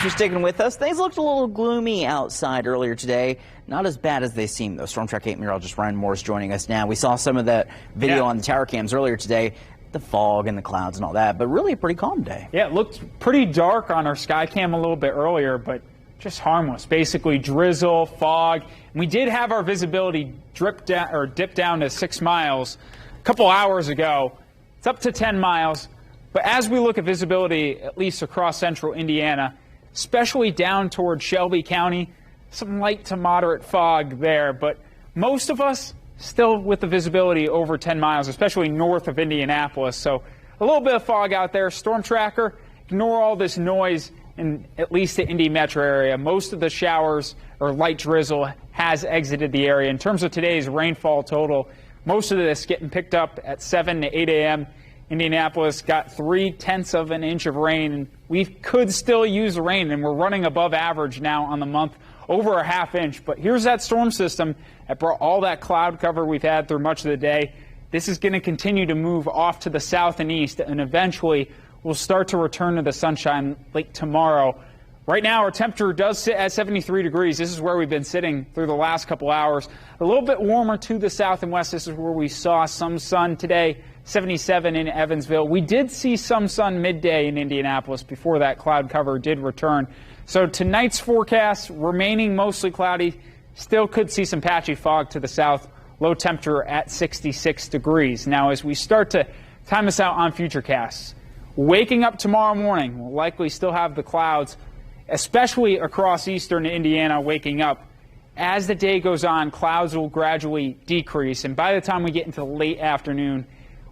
For sticking with us, things looked a little gloomy outside earlier today. Not as bad as they seem, though. Storm Track 8 meteorologist Ryan Morris joining us now. We saw some of that video on the tower cams earlier today, the fog and the clouds and all that, but really a pretty calm day. Yeah, it looked pretty dark on our sky cam a little bit earlier, but just harmless. Basically drizzle, fog. And we did have our visibility dip down to 6 miles a couple hours ago. It's up to 10 miles. But as we look at visibility, at least across central Indiana, especially down toward Shelby County, some light to moderate fog there, but most of us still with the visibility over 10 miles, especially north of Indianapolis. So a little bit of fog out there. Storm tracker, ignore all this noise in at least the Indy metro area. Most of the showers or light drizzle has exited the area. In terms of today's rainfall total, most of this getting picked up at 7 to 8 a.m. Indianapolis got 0.3 of an inch of rain, and we could still use the rain, and we're running above average now on the month, over a ½ inch. But here's that storm system that brought all that cloud cover we've had through much of the day. This is going to continue to move off to the south and east, and eventually we'll start to return to the sunshine late tomorrow. Right now, our temperature does sit at 73 degrees. This is where we've been sitting through the last couple hours. A little bit warmer to the south and west. This is where we saw some sun today, 77 in Evansville. We did see some sun midday in Indianapolis before that cloud cover did return. So tonight's forecast remaining mostly cloudy. Still could see some patchy fog to the south. Low temperature at 66 degrees. Now, as we start to time us out on futurecasts, waking up tomorrow morning, we'll likely still have the clouds, especially across eastern Indiana waking up. As the day goes on, clouds will gradually decrease, and by the time we get into the late afternoon,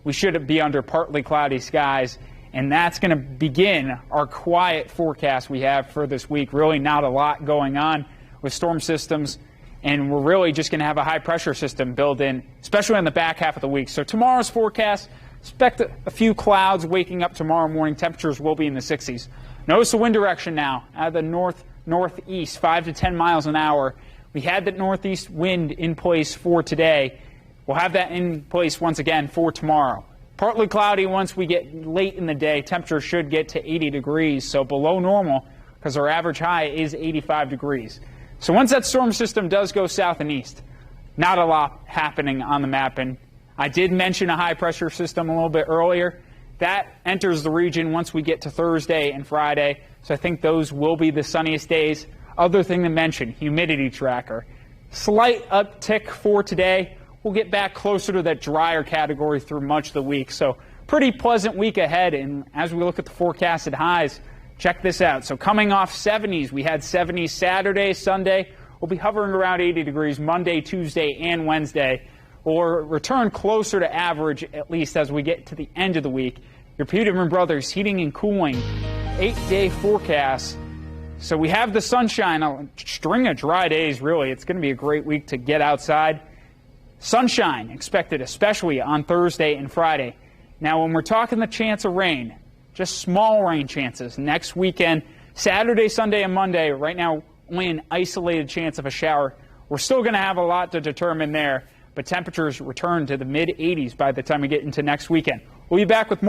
we should be under partly cloudy skies, and that's going to begin our quiet forecast we have for this week. Really not a lot going on with storm systems, and we're really just going to have a high-pressure system built in, especially in the back half of the week. So tomorrow's forecast, expect a few clouds waking up tomorrow morning. Temperatures will be in the 60s. Notice the wind direction now out of the northeast, 5 to 10 miles an hour. We had the northeast wind in place for today. We'll have that in place once again for tomorrow. Partly cloudy once we get late in the day. Temperature should get to 80 degrees, so below normal because our average high is 85 degrees. So once that storm system does go south and east, not a lot happening on the map. And I did mention a high-pressure system a little bit earlier. That enters the region once we get to Thursday and Friday, so I think those will be the sunniest days. Other thing to mention, humidity tracker. Slight uptick for today. We'll get back closer to that drier category through much of the week. So pretty pleasant week ahead, and as we look at the forecasted highs, check this out. So coming off 70s, we had 70s Saturday, Sunday. We'll be hovering around 80 degrees Monday, Tuesday, and Wednesday. We'll return closer to average, at least as we get to the end of the week. Your Peterman Brothers Heating and Cooling 8-day forecast. So we have the sunshine, a string of dry days, really. It's going to be a great week to get outside. Sunshine expected, especially on Thursday and Friday. Now, when we're talking the chance of rain, just small rain chances next weekend, Saturday, Sunday, and Monday. Right now, only an isolated chance of a shower. We're still going to have a lot to determine there, but temperatures return to the mid-80s by the time we get into next weekend. We'll be back with more.